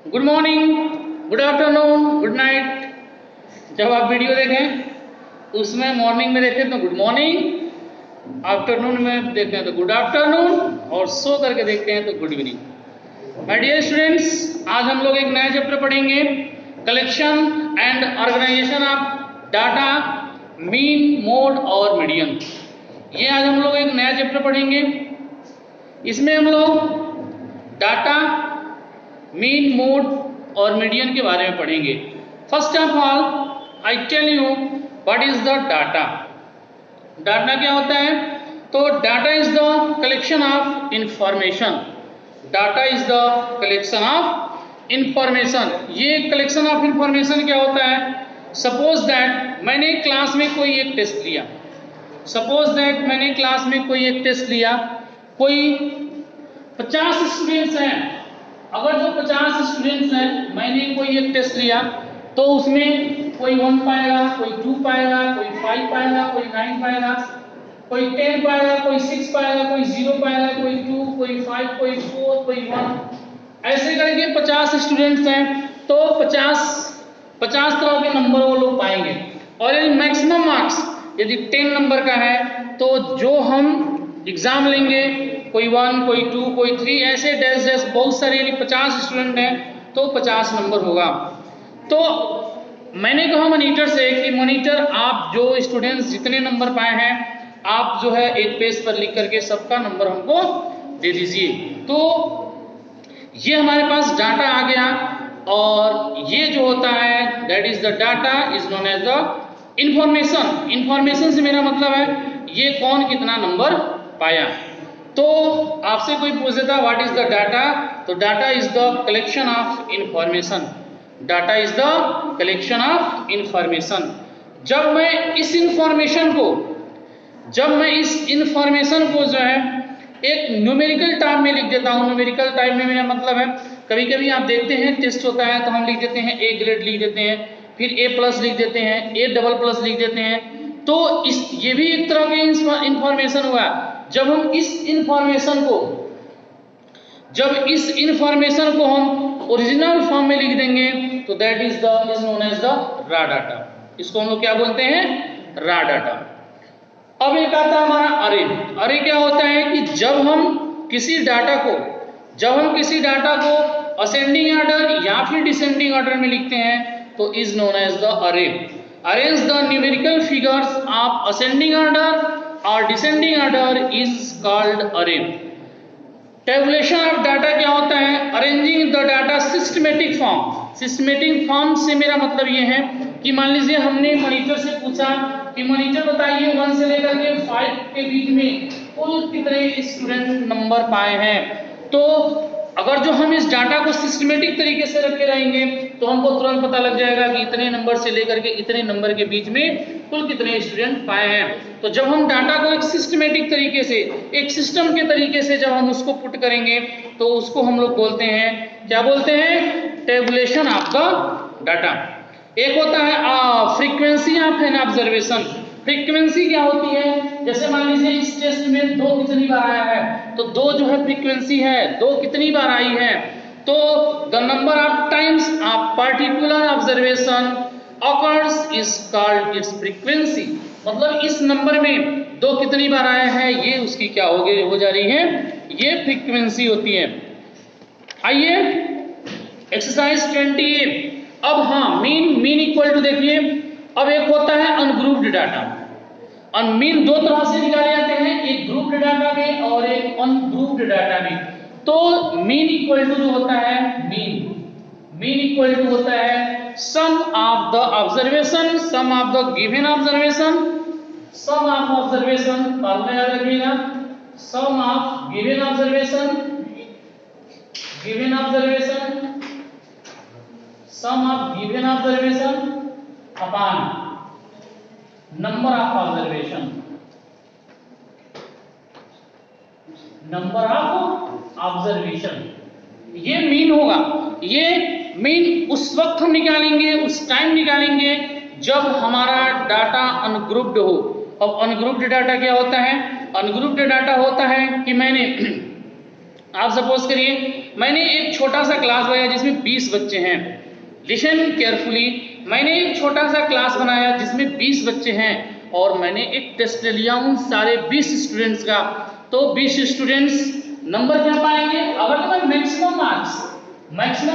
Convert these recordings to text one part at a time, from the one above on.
Good morning, good afternoon, good night. जब आप video देखें उसमें मॉर्निंग में देखें तो गुड मॉर्निंग, आफ्टरनून में देखते हैं तो गुड आफ्टरनून और सो करके देखते हैं तो good evening. My dear students, आज हम लोग एक नया चैप्टर पढ़ेंगे, collection and organisation of data, mean, mode और मीडियन। ये आज हम लोग एक नया चैप्टर पढ़ेंगे। इसमें हम लोग डाटा, मीन, मोड और मीडियन के बारे में पढ़ेंगे। First of all I tell you what is the data. Data क्या होता है? तो data is the collection of information. Data is the collection of information. ये कलेक्शन ऑफ इंफॉर्मेशन क्या होता है? सपोज दैट मैंने क्लास में कोई एक टेस्ट लिया। सपोज दैट मैंने क्लास में कोई एक टेस्ट लिया, कोई 50 स्टूडेंट्स हैं। अगर जो 50 स्टूडेंट्स हैं, मैंने कोई एक टेस्ट लिया तो उसमें कोई 1 पाएगा, कोई 2 पाएगा, कोई 5 पाएगा, कोई 9 पाएगा, कोई 10 पाएगा, कोई 6 पाएगा, कोई 0 पाएगा, कोई 2, कोई 5, कोई 4, कोई 1। ऐसे करके 50 स्टूडेंट्स हैं तो 50 तरह के नंबर वो लोग पाएंगे। और यदि मैक्सिमम मार्क्स यदि 10 नंबर का है तो जो हम एग्जाम लेंगे, कोई 1, कोई 2, कोई 3, ऐसे डैश डैश बहुत सारे, यदि 50 स्टूडेंट हैं तो 50 नंबर होगा। तो मैंने कहा मॉनिटर से कि मॉनिटर, आप जो स्टूडेंट्स जितने नंबर पाए हैं आप जो है एक पेज पर लिख करके सबका नंबर हमको दे दीजिए। तो ये हमारे पास डाटा आ गया और ये जो होता है that is the data is known as the information. Information से मेरा मतलब है ये कौन कितना नंबर पाया। तो आपसे कोई पूछ देता व्हाट इज द डाटा, तो data is the collection of information. Data is the collection of information. जब मैं इस इंफॉर्मेशन को जो है एक न्यूमेरिकल टाइप में लिख देता हूँ। न्यूमेरिकल टाइप में मेरा मतलब है, कभी कभी आप देखते हैं टेस्ट होता है तो हम लिख देते हैं ए ग्रेड लिख देते हैं, फिर ए प्लस लिख देते हैं, ए डबल प्लस लिख देते हैं। तो ये भी एक तरह की इंफॉर्मेशन हुआ। जब इस इंफॉर्मेशन को हम ओरिजिनल फॉर्म में लिख देंगे तो that is known as the raw data. इसको हम लोग क्या बोलते हैं? Raw data. अब एक आता है हमारा अरे। अरे क्या होता है कि जब हम किसी डाटा को असेंडिंग ऑर्डर या फिर डिसेंडिंग ऑर्डर में लिखते हैं तो इज नोन एज द अरे। Arrange the numerical figures of ascending order और डिसेंडिंग ऑर्डर इज कॉल्ड अरे। टेबुलेशन ऑफ डाटा क्या होता है? Arranging the data systematic form. Systematic form से मेरा मतलब ये है कि मान लीजिए हमने मॉनिटर से पूछा कि मॉनिटर बताइए 1 से लेकर के 5 के बीच में कुल कितने स्टूडेंट नंबर पाए हैं। तो अगर जो हम इस डाटा को सिस्टमेटिक तरीके से रखे रहेंगे तो हमको तुरंत पता लग जाएगा कि इतने नंबर से लेकर के इतने नंबर के बीच में कुल कितने स्टूडेंट पाए हैं। तो जब हम डाटा को एक सिस्टमेटिक तरीके से, एक सिस्टम के तरीके से जब हम उसको पुट करेंगे तो उसको हम लोग बोलते हैं, क्या बोलते हैं? Tabulation of the data. एक होता है frequency of an observation. Frequency क्या होती है? जैसे मान लीजिए इस टेस्ट में 2 कितनी बार आया है, तो 2 जो है फ्रीक्वेंसी है, 2 कितनी बार आई है। तो the number of times of particular observation occurs is called its frequency। मतलब इस नंबर में 2 कितनी बार आया है, ये उसकी क्या हो जा रही है, ये फ्रीक्वेंसी होती है। आइए एक्सरसाइज 28। अब हाँ, मीन इक्वल टू, देखिए अब एक होता है अनग्रुप्ड डाटा। मीन 2 तरह से निकाले जाते हैं, एक ग्रुप्ड डाटा में और एक अनग्रुप्ड डाटा में। तो मीन इक्वल टू जो होता है, मीन इक्वल टू होता है sum of the observation, sum of the given observation, sum of observation, formula याद रखिएगा, sum of given observation, sum of given observation upon number of observation, ये mean होगा। ये मीन उस वक्त हम निकालेंगे, उस टाइम निकालेंगे जब हमारा डाटा अनग्रुप्ड हो। अब अनग्रुप्ड डाटा क्या होता है? अनग्रुप्ड डाटा होता है कि मैंने आप सपोज करिए मैंने एक छोटा सा क्लास बनाया जिसमें 20 बच्चे हैं। लिसन केयरफुली, मैंने एक छोटा सा क्लास बनाया जिसमें 20 बच्चे हैं और मैंने एक टेस्ट लिया उन सारे 20 स्टूडेंट्स का। तो 20 स्टूडेंट्स नंबर क्या पाएंगे? अगर मैक्सिमम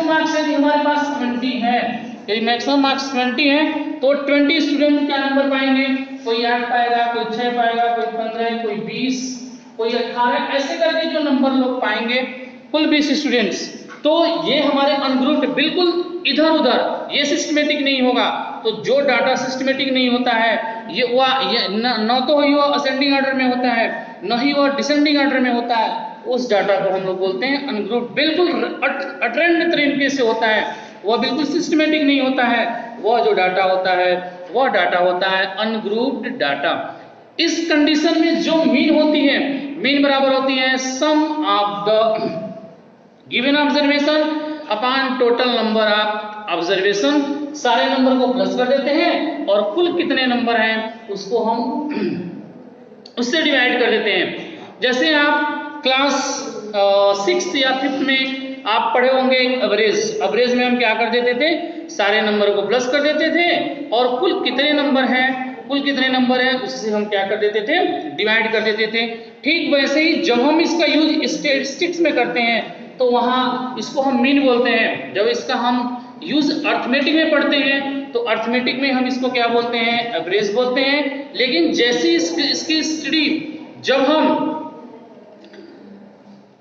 मार्क्स यदि हमारे पास 20 है, यदि मैक्सिमम मार्क्स 20 है तो 20 स्टूडेंट क्या नंबर पाएंगे? कोई 8 पाएगा, कोई 6 पाएगा, कोई 15, कोई 20, कोई 18, ऐसे करके जो नंबर लोग पाएंगे कुल 20 स्टूडेंट्स। तो ये हमारे अनग्रुप्ड, बिल्कुल इधर उधर, ये सिस्टमेटिक नहीं होगा। तो जो डाटा सिस्टमेटिक नहीं होता है ये न तो ही वो असेंडिंग ऑर्डर में होता है, न ही वो डिसेंडिंग ऑर्डर में होता है, उस डाटा को हम लोग बोलते हैं अनग्रुप्ड। बिल्कुल अटरेंड तरीके से होता है, वह बिल्कुल सिस्टमेटिक नहीं होता है, वह जो डाटा होता है वह डाटा होता है अनग्रुप्ड डाटा। इस कंडीशन में जो मीन होती है, मीन बराबर होती है sum of the given observation upon total number of observation. सारे नंबर को प्लस कर देते हैं और कुल कितने नंबर हैं उसको हम उससे डिवाइड कर देते हैं। जैसे आप क्लास 6th या 5th में आप पढ़े होंगे एवरेज में हम क्या कर देते थे? सारे नंबर को प्लस कर देते थे और कुल कितने नंबर हैं उससे हम क्या कर देते थे? डिवाइड कर देते थे। ठीक वैसे ही जब हम इसका यूज स्टैटिस्टिक्स में करते हैं तो वहां इसको हम मीन बोलते हैं। जब इसका हम यूज अर्थमेटिक में पढ़ते हैं तो अर्थमेटिक में हम इसको क्या बोलते हैं? एवरेज बोलते हैं। लेकिन जैसी इसकी स्टडी जब हम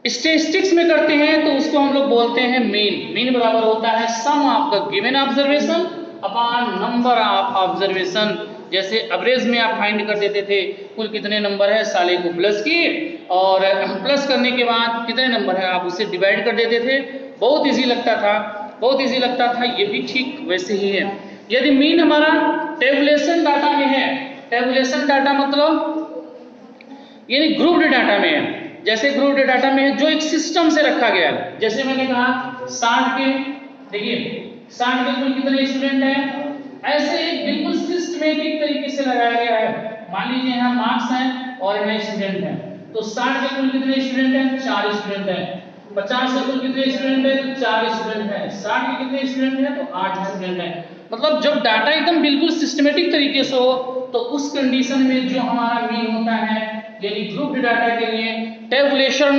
स्टैटिस्टिक्स में करते हैं तो उसको हम लोग बोलते हैं मीन बराबर होता है sum of the given observation upon number of observation. जैसे एवरेज में आप फाइंड कर देते थे कुल कितने नंबर है, साले को प्लस किए और प्लस करने के बाद कितने नंबर है आप उससे डिवाइड कर देते थे। बहुत इजी लगता था, ये भी ठीक वैसे ही है। यदि मीन हमारा टेबुलेशन डाटा में है, टेबुलेशन डाटा मतलब यानी ग्रुप्ड डाटा में है, जैसे ग्रुप्ड डाटा में है जो एक सिस्टम से रखा गया है। जैसे मैंने कहा 60 के, देखिए 60 के कुल कितने स्टूडेंट हैं, ऐसे एक बिल्कुल सिस्टमेटिक तरीके से लगाया गया है। मान लीजिए यहाँ मार्क्स हैं और यहाँ स्टूडेंट हैं, तो 60 के कुल कितने स्टूडेंट हैं? 4 स्टूडेंट हैं। 50 के कुल कितने स्टूडेंट हैं? 4 स्टूडेंट हैं। 60 के कितने स्टूडेंट हैं? तो 8 स्टूडेंट हैं। मतलब जब डाटा एकदम बिल्कुल सिस्टमेटिक तरीके से हो तो उस कंडीशन में जो हमारा मीन होता है, यानी ग्रुप्ड डाटा के लिए टेबुलेशन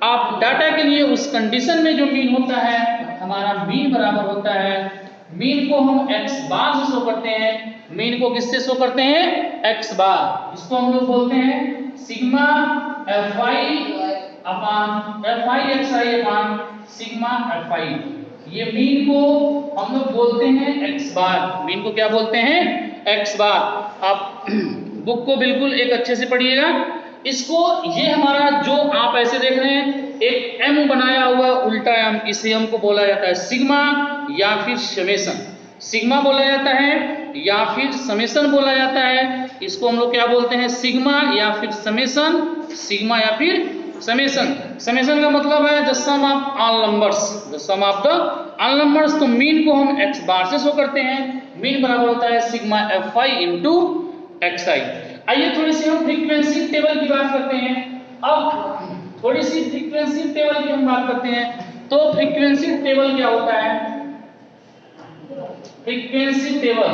ऑफ डाटा के लिए उस कंडीशन में जो मीन होता है हमारा मीन बराबर होता है, मीन को हम x बार से शो करते हैं। मीन को किससे शो करते हैं? x बार। इसको हम लोग बोलते हैं sigma fi xi upon sigma fi। ये मीन को हम लोग बोलते हैं x बार। मीन को क्या बोलते हैं? x बार। आप बुक को बिल्कुल एक अच्छे से पढ़िएगा इसको। ये हमारा जो आप ऐसे देख रहे हैं एक m बनाया हुआ उल्टा m, इसे हमको बोला जाता है सिग्मा या फिर समेशन। सिग्मा बोला जाता है या फिर समेशन बोला जाता है। इसको हम लोग क्या बोलते हैं? सिग्मा या फिर समेशन। सिग्मा या फिर समेशन। समेशन का मतलब है the sum of all numbers, the sum of the all numbers. तो मीन को हम x बार से शो करते हैं। मीन बराबर होता है सिग्मा fi इंटू xi। आइए थोड़ी सी हम फ्रीक्वेंसी टेबल की बात करते हैं। अब थोड़ी सी फ्रीक्वेंसी टेबल की हम बात करते हैं। तो फ्रीक्वेंसी टेबल क्या होता है? फ्रीक्वेंसी टेबल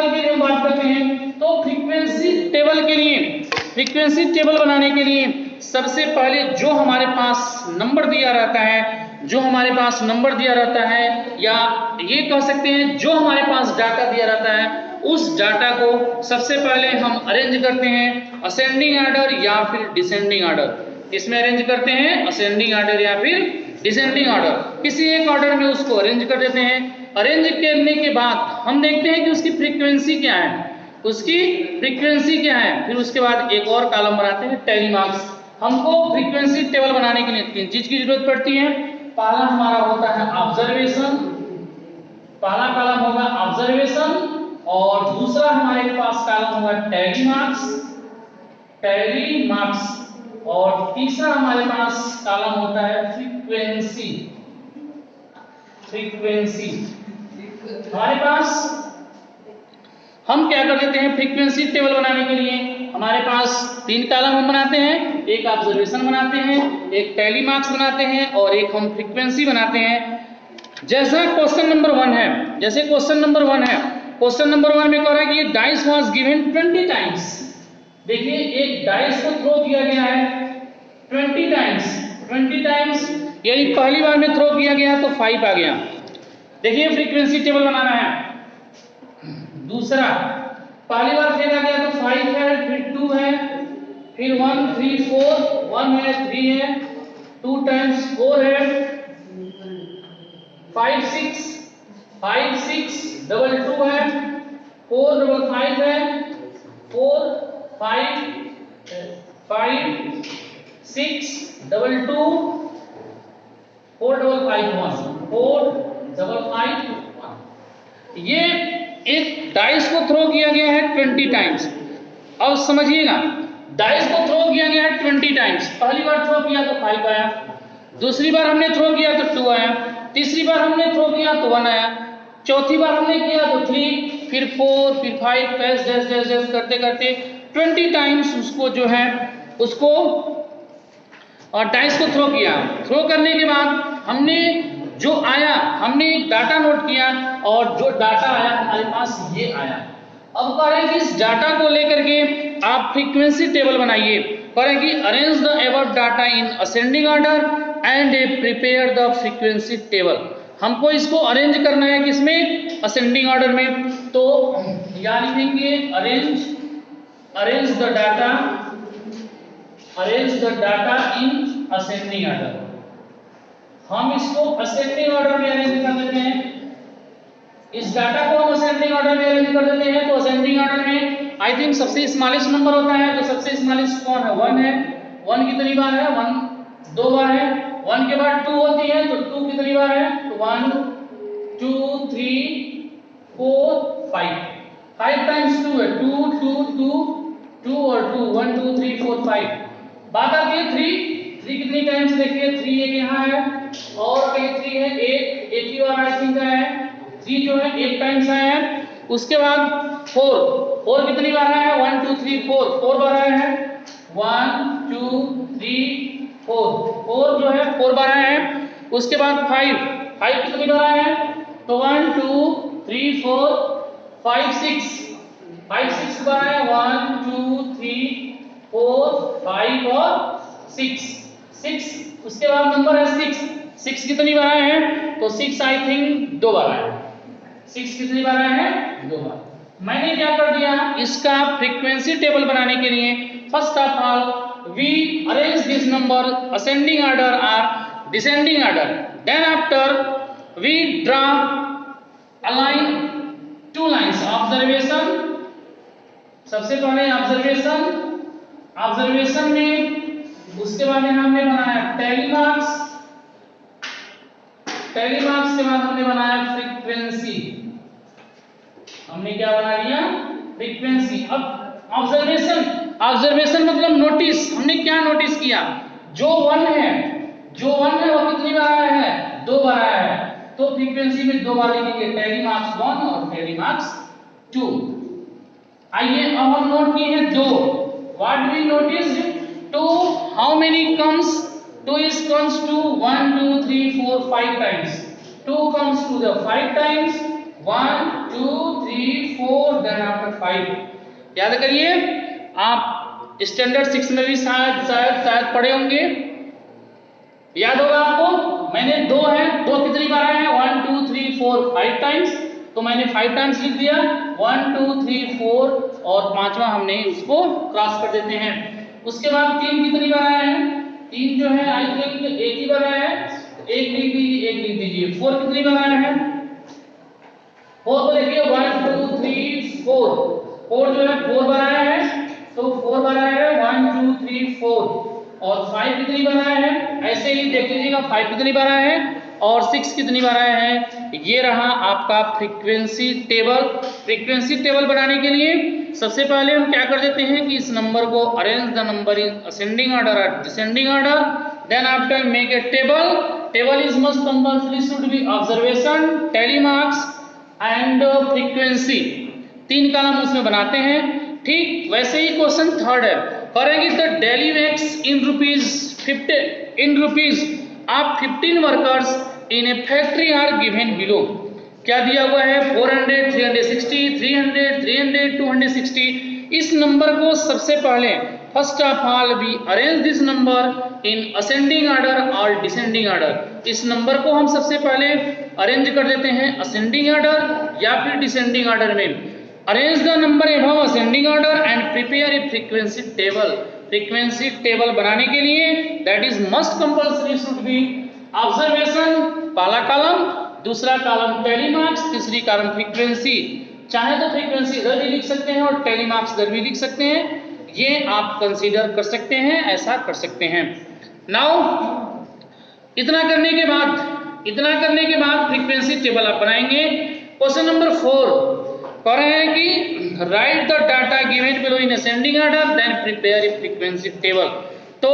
के लिए हम बात करते हैं। तो फ्रीक्वेंसी टेबल बनाने के लिए सबसे पहले जो हमारे पास नंबर दिया रहता है, या ये कह सकते हैं जो हमारे पास डाटा दिया रहता है, उस डाटा को सबसे पहले हम अरेंज करते हैं असेंडिंग ऑर्डर या फिर डिसेंडिंग ऑर्डर। इसमें अरेंज करते हैं असेंडिंग ऑर्डर या फिर डिसेंडिंग ऑर्डर। किसी एक ऑर्डर में उसको अरेंज कर देते हैं। अरेंज करने के बाद हम देखते हैं कि उसकी फ्रीक्वेंसी क्या है, फिर उसके बाद एक और कॉलम बनाते हैं टैली मार्क्स। हमको फ्रीक्वेंसी टेबल बनाने के लिए 3 चीज की जरूरत पड़ती है। पहला हमारा होता है ऑब्जर्वेशन, पहला कॉलम होगा ऑब्जर्वेशन, और दूसरा हमारे पास कॉलम होगा टैली मार्क्स, और तीसरा हमारे पास कॉलम होता है फ्रीक्वेंसी। हमारे पास हम क्या कर देते हैं फ्रीक्वेंसी टेबल बनाने के लिए हमारे पास 3 कॉलम हम बनाते हैं, एक ऑब्जर्वेशन बनाते हैं, एक टैली मार्क्स बनाते हैं और एक हम फ्रीक्वेंसी बनाते हैं। जैसा क्वेश्चन नंबर 1 है, जैसे क्वेश्चन नंबर 1 है, क्वेश्चन नंबर 1 में कह रहा है कि डाइस वाज गिवन 20 टाइम्स। देखिए एक डाइस को थ्रो किया गया है 20 टाइम्स, यानी पहली बार में थ्रो किया गया तो 5 आ गया। देखिए फ्रीक्वेंसी टेबल बनाना है। दूसरा पहली बार फेंका गया तो 5 है, फिर 2 है, फिर 1 3 4, 1 है, 3 है, 2 टाइम्स 4 है, 5 6 डबल 2 है, 4 डबल 5 है, 4 5 6 डबल 2, 4 डबल 5 1, 4 डबल 5 1। ये एक डाइस को थ्रो किया गया है 20 टाइम्स। अब समझिएगा, डाइस को थ्रो किया गया है 20 टाइम्स। पहली बार थ्रो किया तो 5 आया, दूसरी बार हमने थ्रो किया तो 2 आया, तीसरी बार हमने थ्रो किया तो 1 आया, चौथी बार हमने किया तो 3, फिर 4, फिर 5, डैश डैश डैश डैश करते करते 20 टाइम्स उसको जो है उसको और डाइस को थ्रो किया। थ्रो करने के बाद हमने जो आया, हमने एक डाटा नोट किया और जो डाटा आया हमारे पास ये आया। अब कह रहे हैं कि इस डाटा को लेकर के आप फ्रीक्वेंसी टेबल बनाइए। कह रहे हैं कि arrange the above data in ascending order and prepare the frequency table. हमको इसको अरेंज करना है किसमें? असेंडिंग ऑर्डर में। तो याद लिखेंगे arrange the data in ascending order. हम इसको असेंडिंग ऑर्डर में अरेंज कर देते हैं। इस डाटा को हम असेंडिंग ऑर्डर में अरेंज कर देते हैं। तो असेंडिंग ऑर्डर में आई थिंक सबसे स्मॉलेस्ट नंबर होता है, तो सबसे स्मॉलेस्ट कौन है? 1 है। 1 कितनी बार है? 1 2 बार है। 1 के बाद 2 होती है, तो 2 कितनी बार है? तो 1 2 3 4 5, 5 टाइम्स 2 है, 2 2 2 2 और 2, 1 2 3 4 5। बात आती है 3 कितनी टाइम्स? देखिए 3 एक यहाँ है और कहीं 3 है, एक ही बार आई थिंक आया है। 3 जो है 1 टाइम्स आया है। उसके बाद 4 कितनी बार आया है? 1 2 3 4 बार आया है। 1 2 3 4 जो है 4 बार आया है। उसके बाद 5 कितनी बार आया है? तो 1 2 3 4 5 6 बार आया है। 1 2 3 4 5 और 6। उसके बाद नंबर है 6 कितनी बार आया है? तो 6 आई थिंक 2 बार आया है। 6 कितनी बार आया है? 2 बार। मैंने क्या कर दिया, इसका फ्रीक्वेंसी टेबल बनाने के लिए first of all we arrange this number ascending order और descending order. Then after we draw a line, 2 lines observation. सबसे पहले ऑब्जर्वेशन में, उसके बाद हमने बनाया टैली मार्क्स के बाद हमने बनाया फ्रीक्वेंसी। हमने क्या बना लिया? फ्रीक्वेंसी। अब ऑब्जर्वेशन मतलब नोटिस। हमने क्या नोटिस किया? जो 1 है वो कितनी बार आया है? 2 बार आया है। तो फ्रीक्वेंसी में 2 बार लिखेंगे, टैली मार्क्स 1 और टैली मार्क्स 2। आइए अब हम नोट किए हैं 2। What we notice? 2 how many comes? 2 is comes to 1 2 3 4 5 times. 2 comes to the 5 times. 1 2 3 4 then after 5. याद करिए, आप स्टैंडर्ड 6 में भी शायद पढ़े होंगे, याद होगा आपको। मैंने 2 है, 2 कितनी बार आया है? 1 2 3 4 5 टाइम्स। तो मैंने 5 टाइम्स लिख दिया। 1 2 3 4 और 5वां हमने उसको क्रॉस कर देते हैं। उसके बाद 3 कितनी बार आया है? 3 जो है आई थिंक एक ही बार आया है, एक लिख दीजिए। 4 कितनी बार आया है? 4 को देखिए 1 2 3 4 जो है 4 बार आया है। तो 4 बार आया है, 1 2 3 4। और 5 कितनी बार आया है? ऐसे ही देख लीजिएगा 5 कितनी बार आया है और 6 कितनी बार आया है। ये रहा आपका फ्रीक्वेंसी टेबल। फ्रीक्वेंसी टेबल बनाने के लिए सबसे पहले हम क्या कर देते हैं कि इस नंबर को arrange the number in ascending order और descending order. Then after make a table is must compulsory should be observation, tally marks and frequency. 3 column उसमें बनाते हैं। ठीक वैसे ही क्वेश्चन थर्ड है, करेंगे the daily wages in rupees 50 in rupees आप 15 workers in a factory are given below. क्या दिया हुआ है 400, 360, 300, 300, 260। इस नंबर को सबसे पहले first of all we arrange this number in ascending order और डिसेंडिंग ऑर्डर। इस नंबर को हम सबसे पहले अरेंज कर देते हैं असेंडिंग ऑर्डर या फिर डिसेंडिंग ऑर्डर में। Arrange the number above ascending order and prepare a frequency table. Frequency table बनाने के लिए that is must compulsory should be observation पहला कॉलम, दूसरा कॉलम टेली मार्क्स, तीसरी कॉलम फ्रीक्वेंसी। चाहे तो फ्रीक्वेंसी इधर भी लिख सकते हैं और टेली मार्क्स इधर भी लिख सकते हैं, ये आप कंसीडर कर सकते हैं, ऐसा कर सकते हैं। नाउ इतना करने के बाद फ्रीक्वेंसी टेबल आप बनाएंगे। क्वेश्चन नंबर 4 कह रहे हैं कि right the data given below in ascending order then prepare a frequency table. तो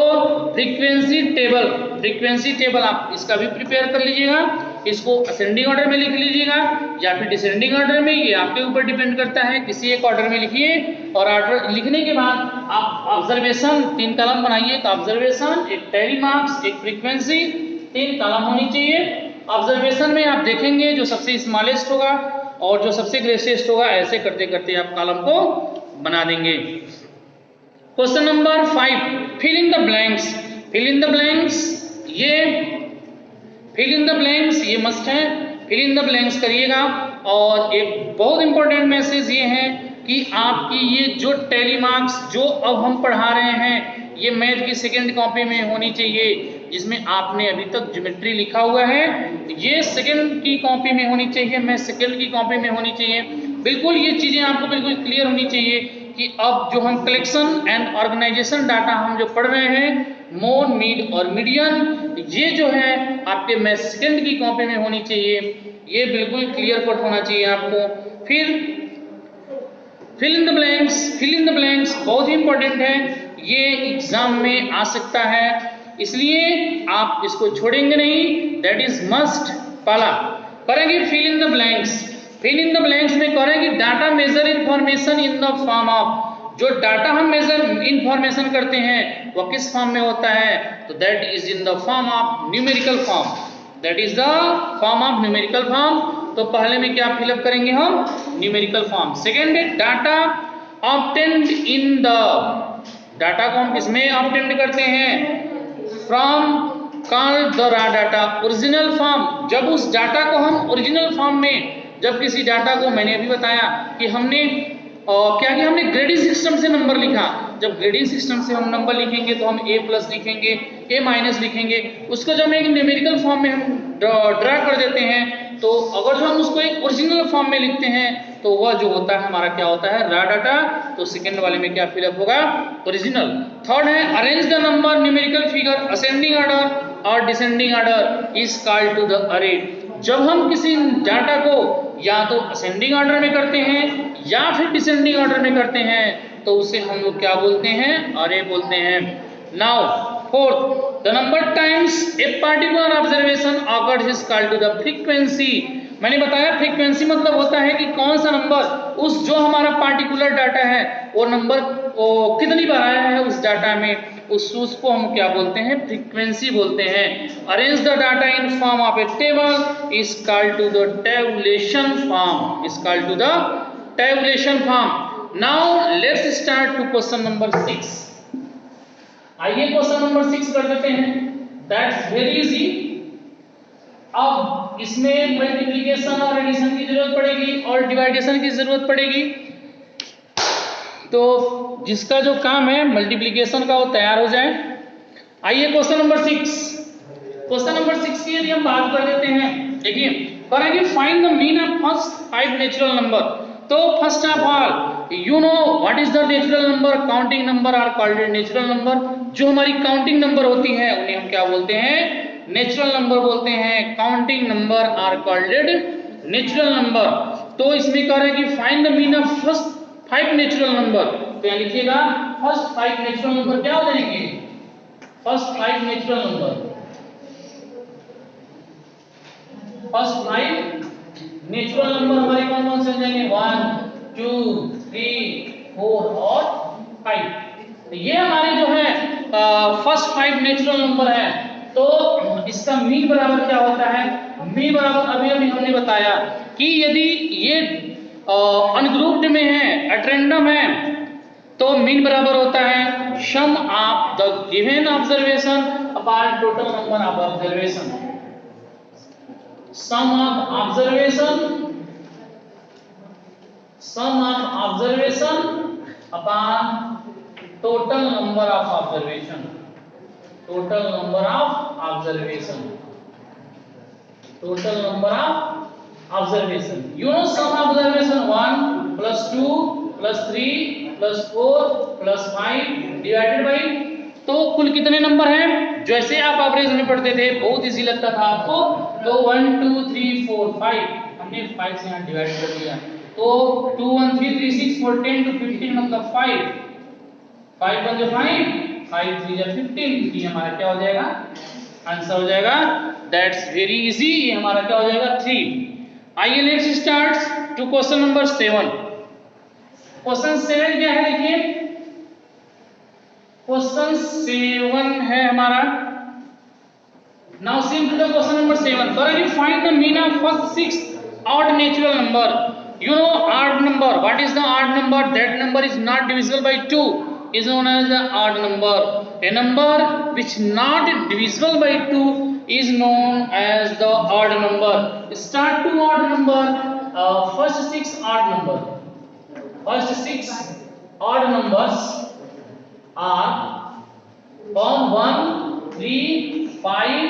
फ्रीक्वेंसी टेबल आप इसका भी प्रिपेयर कर लीजिएगा, इसको असेंडिंग ऑर्डर में लिख लीजिएगा या फिर डिसेंडिंग ऑर्डर में, ये आपके ऊपर डिपेंड करता है, किसी एक ऑर्डर में लिखिए। और ऑर्डर लिखने के बाद आप ऑब्जर्वेशन 3 कॉलम बनाइए। तो ऑब्जर्वेशन, एक टेली मार्क्स, एक फ्रीक्वेंसी, 3 कॉलम होनी चाहिए। ऑब्जर्वेशन में आप देखेंगे जो सबसे स्मॉलेस्ट होगा और जो सबसे ग्रेटेस्ट होगा, ऐसे करते करते आप कॉलम को बना देंगे। Question number 5 fill in the blanks. Fill in the blanks ये मस्ट है, फिल इन द ब्लैंक्स करिएगा। और एक बहुत इंपॉर्टेंट मैसेज ये है कि आपकी ये जो टेली मार्क्स जो अब हम पढ़ा रहे हैं, ये मैथ की सेकेंड कॉपी में होनी चाहिए, जिसमें आपने अभी तक ज्योमेट्री लिखा हुआ है, ये सेकेंड की कॉपी में होनी चाहिए, मैथ सेकेंड की कॉपी में होनी चाहिए। बिल्कुल ये चीजें आपको बिल्कुल क्लियर होनी चाहिए कि अब जो हम कलेक्शन एंड ऑर्गेनाइजेशन डाटा हम जो पढ़ रहे हैं, मोड, मीड और मीडियन, ये जो है आपके मैथ सेकेंड की कॉपी में होनी चाहिए, ये बिल्कुल क्लियर कट होना चाहिए आपको। फिर फिल इन द ब्लैंक्स बहुत ही इंपॉर्टेंट है, ये एग्जाम में आ सकता है, इसलिए आप इसको छोड़ेंगे नहीं, दैट इज मस्ट। पहला करेंगे fill in the blanks. Fill in the blanks में करेंगे data measure information in the form of, जो डाटा हम मेजर इंफॉर्मेशन करते हैं वो किस फॉर्म में होता है, तो that is in the form of numerical form, that is the form of numerical form. तो पहले में क्या फिलअप करेंगे हम, न्यूमेरिकल फॉर्म। सेकेंड है data obtained in the, data को हम किसमें ऑब्टेन्ड करते हैं, from called the raw data original form. जब उस डाटा को हम ओरिजिनल फॉर्म में, जब किसी डाटा को, मैंने अभी बताया कि हमने क्या किया, हमने ग्रेडिंग सिस्टम से नंबर लिखा। जब ग्रेडिंग सिस्टम से हम नंबर लिखेंगे तो हम A+ लिखेंगे, A- लिखेंगे, उसको जब एक न्यूमेरिकल फॉर्म में हम ड्रा कर देते हैं, तो अगर जो हम उसको एक ओरिजिनल फॉर्म में लिखते हैं तो वह जो होता है हमारा क्या होता है, रॉ डाटा। तो सेकंड वाले में क्या फिलअप होगा, ओरिजिनल। थर्ड है arrange the number numerical figure ascending order और descending order is called to the array. जब हम किसी डाटा को या तो असेंडिंग ऑर्डर में करते हैं या फिर डिसेंडिंग ऑर्डर में करते हैं, तो उसे हम लोग क्या बोलते हैं, अरे बोलते हैं। Now fourth, the number times a particular observation occurs is called to the frequency. मैंने बताया फ्रीक्वेंसी मतलब होता है कि कौन सा नंबर उस जो हमारा पार्टिकुलर डाटा है वो नंबर कितनी बार आया है उस डाटा में, उसको हम क्या बोलते हैं, फ्रीक्वेंसी बोलते हैं। Arrange the data in form of a table is called to the tabulation form, is called to the tabulation form. Now let's start to question number 6। आइए क्वेश्चन नंबर 6 कर देते हैं, दैट्स वेरी इजी। अब इसमें multiplication और addition की जरूरत पड़ेगी और डिवाइडेशन की जरूरत पड़ेगी, तो जिसका जो काम है मल्टीप्लिकेशन का वो तैयार हो जाए। आइए क्वेश्चन नंबर 6, क्वेश्चन नंबर 6 की यदि हम बात कर देते हैं, देखिए करेंगे find the mean of first 5 natural number. तो first of all you know what is the natural number, counting number are called natural number. जो हमारी काउंटिंग नंबर होती है उन्हें हम क्या बोलते हैं, नेचुरल नंबर बोलते हैं। Counting number are called natural number. तो इसमें कह रहे हैं कि find the mean of first 5 natural number. तो यहाँ लिखिएगा फर्स्ट 5 नेचुरल नंबर क्या हो जाएंगे, first 5 natural number, first 5 natural number हमारे कौन कौन से हो जाएंगे, 1 2 3 4 और 5। ये हमारे जो है फर्स्ट 5 नेचुरल नंबर है। तो इसका मीन बराबर क्या होता है? मीन बराबर अभी अभी हमने बताया कि यदि ये अनग्रुप्ड में है, एट रैंडम है, तो मीन बराबर होता है sum of the given observation upon total number of observation. Sum of observation upon total number of observation. Total number of observation. Total number of observation. You know sum observation 1 + 2 + 3 + 4 + 5 divided by, तो कुल कितने number हैं? जैसे आप average में पढ़ते थे, बहुत इजी लगता था आपको, तो 1 2 3 4 5, हमने 5 से यहाँ डिवाइड कर दिया, तो 2 1 3 3 6 4 10 to 15 मतलब 5 5 1 जो 5 5 3 जो 15, ये हमारा क्या हो जाएगा? आंसर हो जाएगा। That's very easy. ये हमारा क्या हो जाएगा? 3। आइए next start to question number 7। Question 7 क्या है? देखिए क्वेश्चन 7 है हमारा। Now see to the question number 7। For you find the mean of first 6 odd natural number. You know odd number. What is the odd number? That number is not divisible by 2 is known as the odd number. A number which not divisible by 2 is known as the odd number. Start to odd number. First 6 odd number. First 6 odd numbers are 1 3 5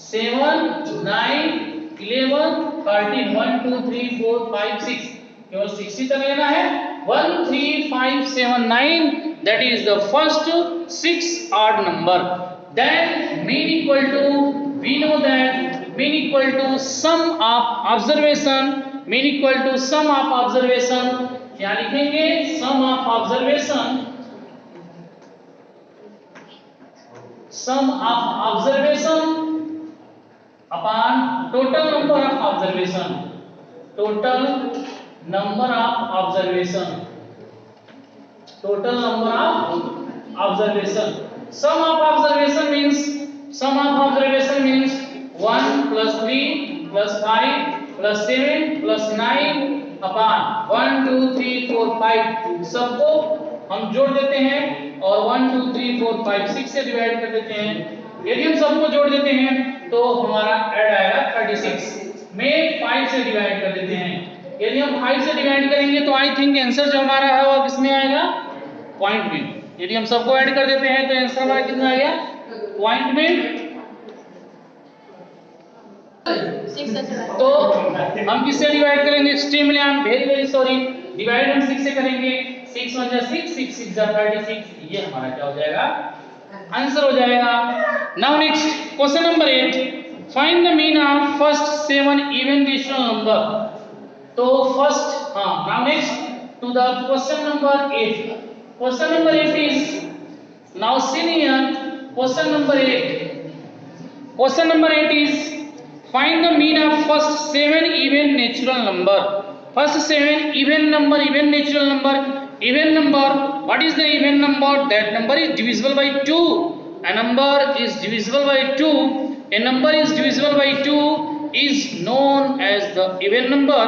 7 9 11 13 1 2 3 4 5 6, केवल 6 ही तक लेना है। 1 3 5 7 9, that is the first 6 odd number. Then mean equal to, we know that mean equal to sum of observation. Mean equal to sum of observation, क्या लिखेंगे? sum of observation, sum of observation upon total number of observation. Total number of observation. Total number of observation. Sum of observation means 1 + 3 + 5 + 7 + 9 upon 1 2 3 4 5, सबको हम जोड़ देते हैं और 1 2 3 4 5 6 से divide कर देते हैं। यदि हम सबको जोड़ देते हैं तो हमारा ऐड आएगा 36 में 5 से डिवाइड कर देते हैं। यदि हम 5 से डिवाइड करेंगे तो आई थिंक आंसर जो हमारा है वो किसमें आएगा? पॉइंट में। यदि हम सबको ऐड कर देते हैं तो आंसर हमारा कितना आ गया? पॉइंट में। तो हम किससे डिवाइड करेंगे? Extremely I am very very sorry, divide हम 6 से करेंगे। 6 1 जा 6 6 6 जा 36, ये हमारा क्या हो जाएगा? आंसर हो जाएगा। Now next question number 8। Find the mean of first 7 even natural number. तो first now next to the question number 8। Question number 8 is, now see here question number 8। Question number 8 is find the mean of first 7 even natural number. First 7 even number, even natural number. Even number, what is the even number? That number is divisible by 2. A number is divisible by 2. A number is divisible by 2 is known as the even number.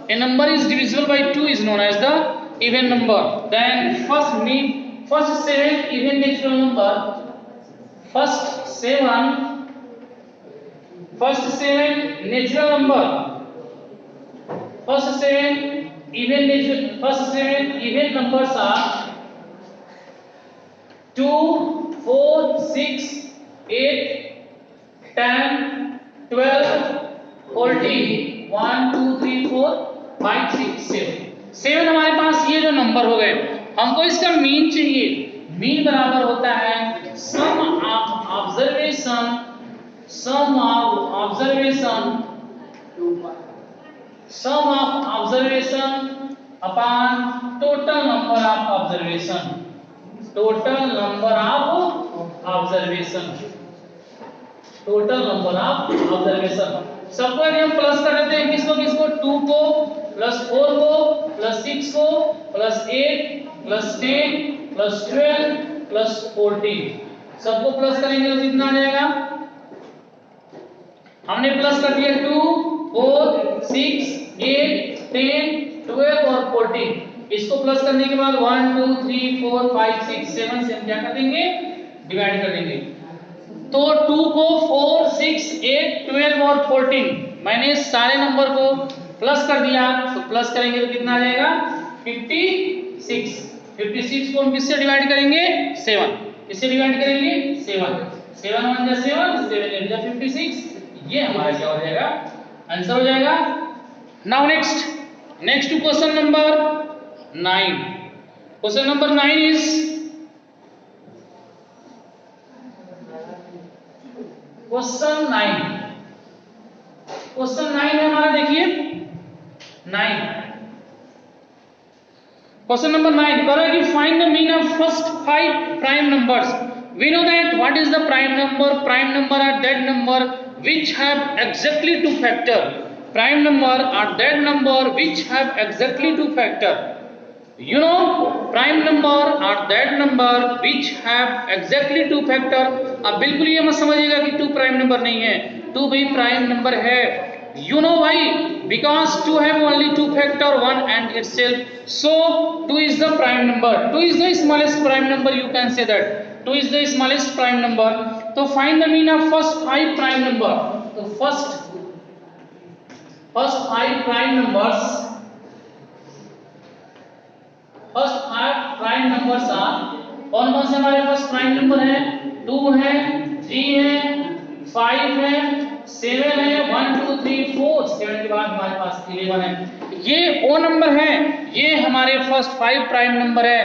A number is divisible by 2 is known as the even number. Then first 7 even natural number. First 7 natural number. First 7 even numbers are 2 4 6 8 10 12 14 1 2 3 4 5 6 7 हमारे पास ये जो number हो गए। हमको इसका mean चाहिए। Mean बराबर होता है sum of observation upon total number of observation. Total number of observation. Total number of observation. सबको यदि हम प्लस कर देते हैं, किसको 2 को प्लस 4 को प्लस 6 को प्लस 8 प्लस 10 प्लस 12 प्लस 14 सबको प्लस करेंगे तो कितना आ जाएगा? हमने प्लस कर दिया 2 4 6 8 10 12 और 14। इसको प्लस करने के बाद 1 2 3 4 5 6 7 से हम क्या कर देंगे? डिवाइड कर देंगे। तो 2 को 4 6 8 12 और 14 मैंने सारे नंबर को प्लस कर दिया, तो प्लस करेंगे तो कितना आ जाएगा? 56। 56 को हम किससे डिवाइड करेंगे? 7। किससे डिवाइड करेंगे? 7। 7 1 जा 7 7 8 जा 56। ये हमारा क्या हो जाएगा? आंसर हो जाएगा। Now next to question number 9। Question number 9 is question 9 है हमारा, देखिए 9 क्वेश्चन नंबर 9 कह रहा है कि find the mean of first 5 prime numbers. We know that what is the prime number? Prime number are that number which have exactly 2 factor. Prime number are that number which have exactly 2 factor. You know, prime number are that number which have exactly 2 factor. अब बिल्कुल ये मत समझिएगा कि 2 prime number नहीं है, 2 भी prime number है। You know why? Because 2 have only 2 factor 1 and itself. So 2 is the prime number. 2 is the smallest prime number, you can say that. 2 is the smallest prime number. तो find the mean of first 5 prime number. तो first 5 prime numbers, first 5 prime numbers are कौन कौन से हमारे पास prime number है? 2 है, 3 है, 5 है, 7 है, 1 2 3 4 7 के बाद हमारे पास 11 है। ये वो नंबर है, ये हमारे फर्स्ट 5 प्राइम नंबर है।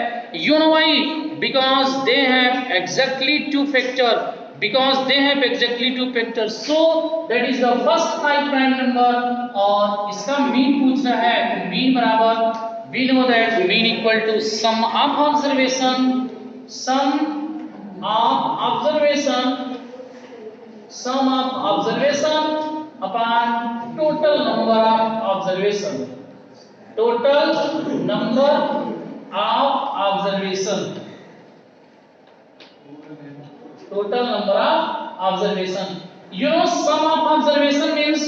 You know why? Because they have exactly 2 factor. Because they have exactly 2 factors, so that is the first 5 prime number। और इसका मीन पूछ रहा है, तो मीन बराबर we know that mean equal to sum of observation upon total number of observation। total number of observation, total number of observation। You know, sum of observation means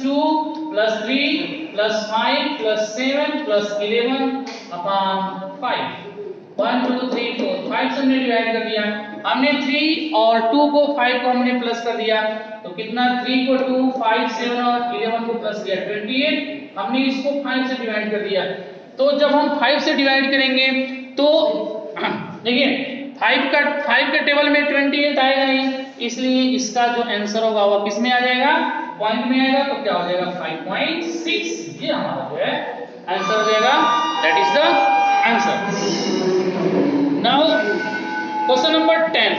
2 plus 3 plus 5 plus 7 plus 11 upon 5। 1 2 3 4 5 से हमने divide कर दिया। हमने 3 और 2 को 5 को हमने plus कर दिया, तो कितना? 3 को 2 5 7 और 11 को प्लस किया 28। हमने इसको 5 से डिवाइड कर दिया। तो जब हम 5 से डिवाइड करेंगे तो देखिए 5 के टेबल में 28 आएगा नहीं, इसलिए इसका जो आंसर होगा वो किस में आ जाएगा? पॉइंट में आएगा। तो क्या हो जाएगा? 5.6। ये हमारा जो है आंसर हो जाएगा। That is the answer. Now question number 10।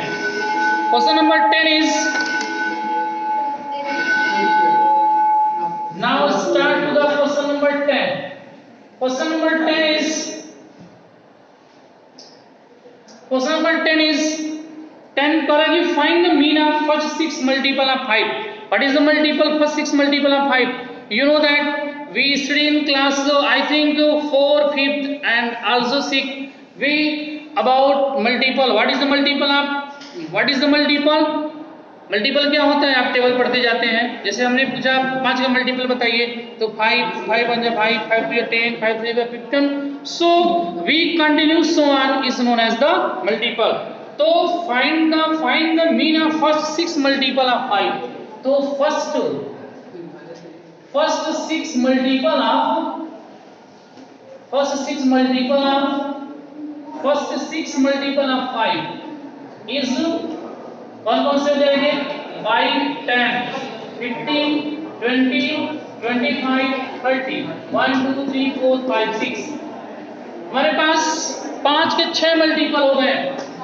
Question number 10 is, now start to the question number 10। Question number 10 is 10 करेगी find the mean of first 6 multiple of 5। What is the multiple? First 6 multiple of 5। You know that we study in class I think 4 5th and also 6 we about multiple. What is the multiple of, what is the multiple? Multiple क्या होता है? आप table पढ़ते जाते हैं। जैसे हमने पूछा 5 का मल्टीपल बताइए, तो 5 1 जा 5 5 2 10 5 3 15। So we continue so on is known as the multiple. तो find the mean of first 6 multiple of 5। तो first 6 multiple of five is कौन कौन से जाएंगे? 5 10 15 20 25 30 1 2 3 4 5 6। हमारे पास 5 के 6 मल्टीपल हो गए।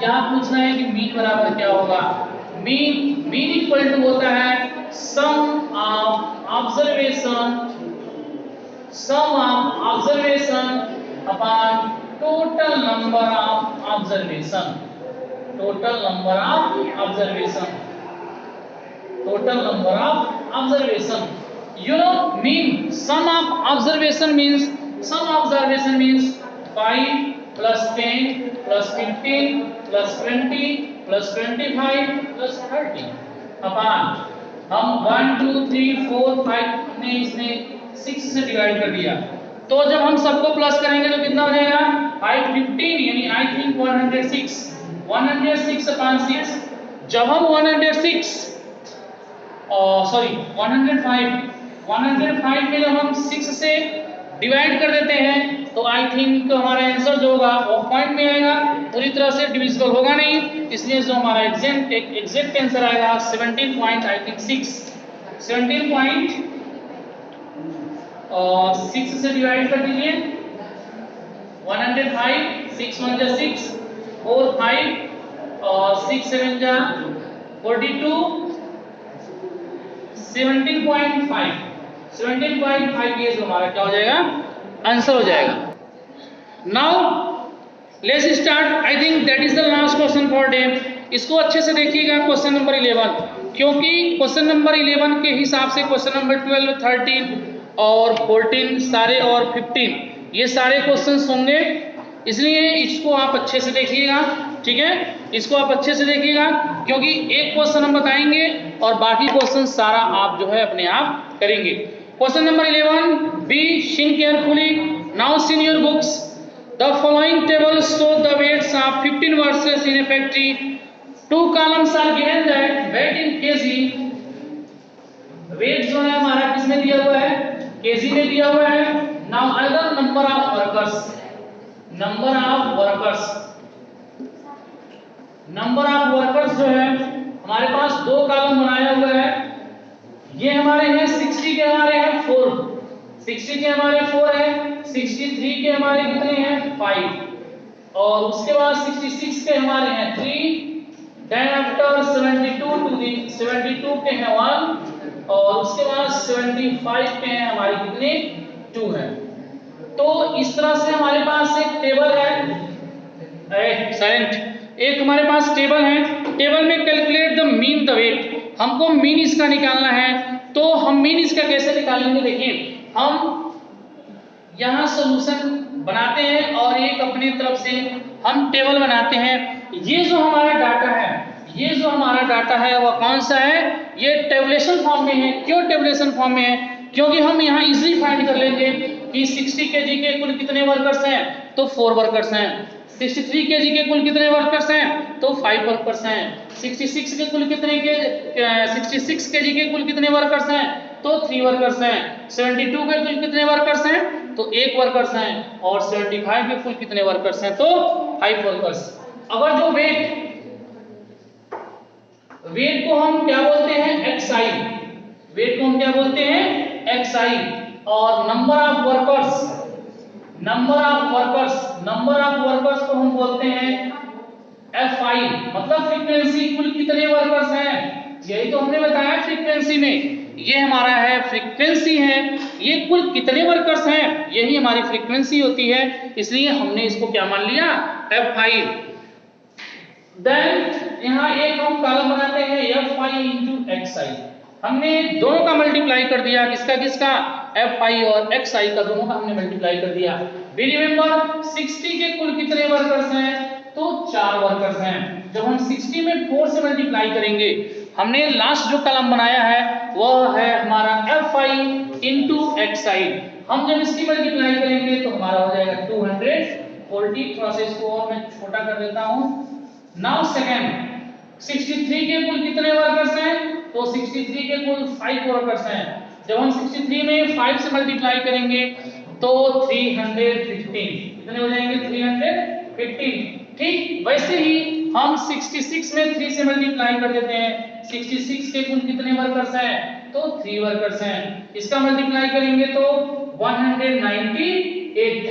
यहाँ पूछना है कि मीन बराबर क्या होगा? मीन इक्वल टू होता है sum of observation upon total number of observation. Total number ऑफ observation. You know mean sum of observation means 5 plus 10 plus 15 plus 20 plus 25 plus 30 अपान हम 1 2 3 4 5 हमने इसने 6 से डिवाइड कर दिया, तो जब हम सबको प्लस करेंगे तो कितना हो जाएगा 515 यानी आई थिंक 106 अपॉन 6। जब हम 105 में जब हम 6 से डिवाइड कर देते हैं तो आई थिंक हमारा आंसर जो होगा वो पॉइंट में आएगा, पूरी तरह से डिविजिबल होगा नहीं, इसलिए जो हमारा एग्जैक्ट आंसर आएगा 17 पॉइंट आई थिंक 17 पॉइंट 6 से डिवाइड कर दीजिए 105 6 1 जा 6 4 5 और 6 7 जा 42 17.5 ये जो हमारा क्या हो जाएगा आंसर हो जाएगा। Now let's start, I think that is the last question for day. इसको अच्छे से देखिएगा क्वेश्चन नंबर 11, क्योंकि क्वेश्चन नंबर 11 के हिसाब से क्वेश्चन नंबर 12 13 और 14 सारे और 15 ये सारे क्वेश्चंस होंगे, इसलिए इसको आप अच्छे से देखिएगा, ठीक है, इसको आप अच्छे से देखिएगा, क्योंकि एक क्वेश्चन हम बताएंगे और बाकी क्वेश्चन सारा आप जो है अपने आप करेंगे। Question number 11, be seen carefully, now see in your books, the following table show the weights of 15 versus in a factory, 2 columns are given that weight in kg, weight जो है हमारा किसमें दिया हुआ है केजी में दिया हुआ है। Now other number of workers जो है हमारे पास 2 कॉलम बनाया हुआ है, ये हमारे हैं 60 के हमारे हैं 4, 60 के हमारे 4 है, 63 के हमारे कितने हैं 5 और उसके बाद 66 के हमारे हैं 3, देन आफ्टर 72 के हैं 1 और उसके बाद 75 के हैं हमारे कितने 2 हैं। तो इस तरह से हमारे पास एक टेबल है, एक हमारे पास टेबल है, टेबल में calculate the mean the weight, हमको मीन इसका निकालना है, तो हम मीन इसका कैसे निकालेंगे, देखिए हम यहाँ सॉल्यूशन बनाते हैं और एक अपनी तरफ से हम टेबल बनाते हैं। ये जो हमारा डाटा है वह कौन सा है, ये टेबुलेशन फॉर्म में है। क्यों टेबुलेशन फॉर्म में है, क्योंकि हम यहाँ इजीली फाइंड कर लेंगे कि 60 केजी के कुल कितने वर्कर्स हैं, तो 4 वर्कर्स हैं, 63 केजी के कुल कितने वर्कर्स हैं, तो 5 वर्कर्स हैं, 66 के कुल कितने के 66 केजी के कुल कितने वर्कर्स हैं, तो 3 वर्कर्स हैं, 72 के कुल कितने वर्कर्स हैं, तो 1 वर्कर्स हैं और 75 के कुल कितने वर्कर्स हैं, तो 5 वर्कर्स। अगर जो वेट को हम क्या बोलते हैं XI, वेट को हम क्या बोलते हैं XI, और नंबर ऑफ वर्कर्स को हम बोलते हैं FI, मतलब फ्रीक्वेंसी, कुल कितने वर्कर्स हैं, यही तो हमने बताया फ्रीक्वेंसी में, ये हमारा है फ्रीक्वेंसी है, ये कुल कितने वर्कर्स हैं यही हमारी फ्रीक्वेंसी होती है, इसलिए हमने इसको क्या मान लिया FI। देन यहाँ एक हम कॉलम बनाते हैं FI into XI, हमने दोनों का मल्टीप्लाई कर दिया, किसका FI और XI का दोनों का हमने मल्टीप्लाई कर दिया। वी रिमेंबर 60 के कुल कितने वर्कर्स हैं, तो 4 वर्कर्स हैं। जब हम 60 में 4 से मल्टीप्लाई करेंगे, हमने लास्ट जो कॉलम बनाया है वह है हमारा FI into XI, हम जब इसकी मल्टीप्लाई करेंगे तो हमारा हो जाएगा 240। थोड़ा सा इसको और मैं छोटा कर देता हूं। नाउ सेकंड, 63 के कुल कितने वर्कर्स हैं, तो 63 के कुल 5 वर्कर्स हैं। जब हम 63 में 5 से मल्टीप्लाई करेंगे तो 315, कितने हो जाएंगे 315। ठीक वैसे ही हम 66 में 3 से मल्टीप्लाई कर देते हैं, 66 के कुल कितने वर्कर्स हैं, तो 3 वर्कर्स हैं, इसका मल्टीप्लाई करेंगे तो 198।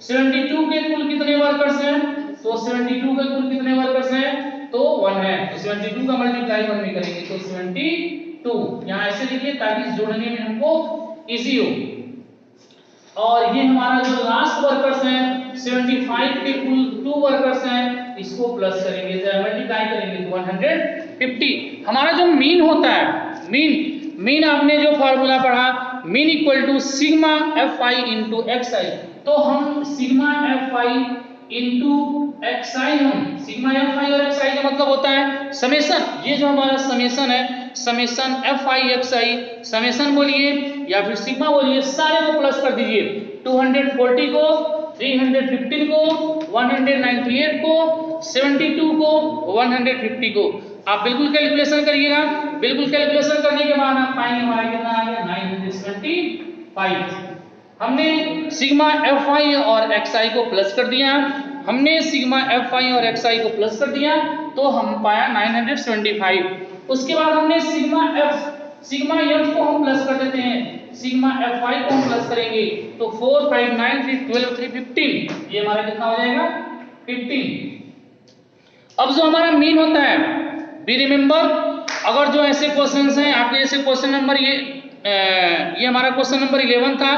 72 के कुल कितने वर्कर्स हैं, तो 72 के कुल कितने वर्कर्स हैं, तो 1 है, तो 72 का मल्टीप्लाई 1 में करेंगे तो 72। यहाँ ऐसे लिखिए ताकि जोड़ने में हमको इजी हो। और ये हमारा जो लास्ट वर्कर्स हैं 75 के कुल 2 वर्कर्स हैं, इसको प्लस करेंगे, मल्टीप्लाई करेंगे तो 150। हमारा जो मीन होता है, मीन आपने जो फॉर्मूला पढ़ा, mean equal to sigma f i into x i. तो हम sigma f i into x i, हम सिग्मा एफ आई और एक्स आई का मतलब होता है समेसन। ये जो हमारा समेसन है, summation F I X I, summation बोलिए या फिर सिग्मा बोलिए, सारे को प्लस कर दीजिए। 240 को, 315 को, 198 को, 72 को, 150 को आप बिल्कुल कैलकुलेशन करिएगा। बिल्कुल कैलकुलेशन करने के बाद आप पाएंगे हमारा कितना आ गया 925। हमने सिग्मा एफ आई और एक्स आई को प्लस कर दिया, हमने सिग्मा एफ आई और एक्स आई को प्लस कर दिया तो हम पाया 975। उसके बाद हमने सिग्मा एफ को हम प्लस कर देते हैं, सिग्मा एफ आई को हम प्लस करेंगे तो 4 5 9 3 12 3 15, ये हमारा कितना हो जाएगा 15। अब जो हमारा मीन होता है, बी रिमेंबर, अगर जो ऐसे क्वेश्चंस हैं आपके जैसे क्वेश्चन नंबर ये हमारा क्वेश्चन नंबर 11 था,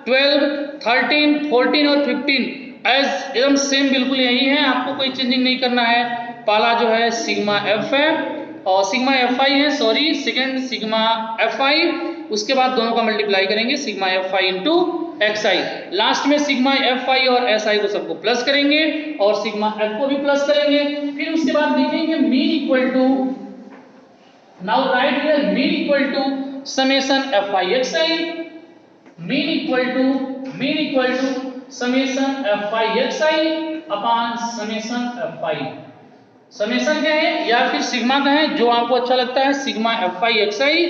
12 13 14 और 15 एज एकदम सेम बिल्कुल यही है, आपको कोई चेंजिंग नहीं करना है। पहला जो है सिग्मा एफ है और सिग्मा एफ आई है, सॉरी सेकंड सिग्मा एफ आई, उसके बाद दोनों का मल्टीप्लाई करेंगे sigma f i into x I, last में सिग्मा एफ आई और एस आई को सबको प्लस करेंगे और सिग्मा एफ को भी प्लस करेंगे। फिर उसके बाद लिखेंगे mean equal to, now write here mean equal to summation F I X I, mean equal to summation F I X I upon summation F I. Summation क्या है या फिर सिग्मा का है, जो आपको अच्छा लगता है, सिग्मा एफ आई एक्स आई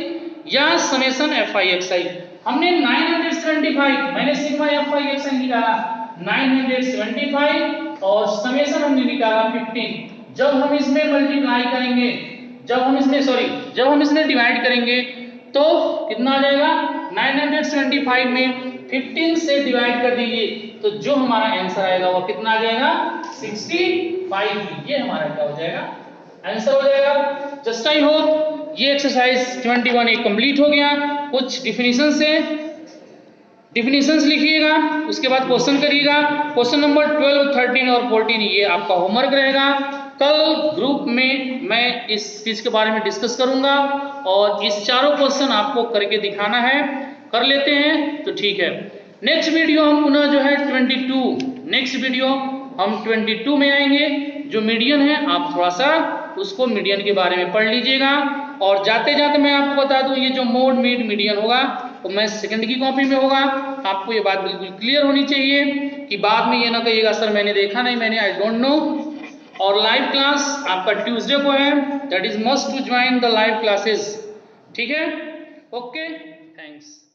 या समेशन एफ आई एक्स आई। हमने 975, मैंने सिग्मा एफ आई एक्स आई निकाला 975 और समेशन हमने निकाला 15। जब हम इसमें मल्टीप्लाई करेंगे, जब हम इसमें डिवाइड करेंगे तो कितना आ जाएगा 975 में 15 से डिवाइड कर दीजिए तो जो हमारा आंसर आएगा वो कितना आ जाएगा 65। ये हमारा क्या हो जाएगा आंसर हो जाएगा। जस्ट आई होप ये एक्सरसाइज 21 एक कंप्लीट हो गया। कुछ डिफिनीशंस लिखिएगा, उसके बाद क्वेश्चन करिएगा। क्वेश्चन नंबर 12 13 और 14 ये आपका होमवर्क रहेगा। कल ग्रुप में मैं इस चीज के बारे में डिस्कस करूंगा और इस चारों क्वेश्चन आपको करके दिखाना है। कर लेते हैं तो ठीक है। नेक्स्ट वीडियो हम पुनः जो है 22 में आएंगे। जो मीडियन है आप थोड़ा सा उसको मीडियन के बारे में पढ़ लीजिएगा। और जाते जाते मैं आपको बता दूं ये जो मोड मीड मीडियन होगा तो मैं सेकंड की कॉपी में होगा। आपको ये बात बिल्कुल क्लियर होनी चाहिए कि बाद में ये ना कहिएगा सर मैंने देखा नहीं, मैंने आई डोंट नो। और लाइव क्लास आपका ट्यूसडे को है, that is must to join the live classes. ठीक है, ओके, थैंक्स।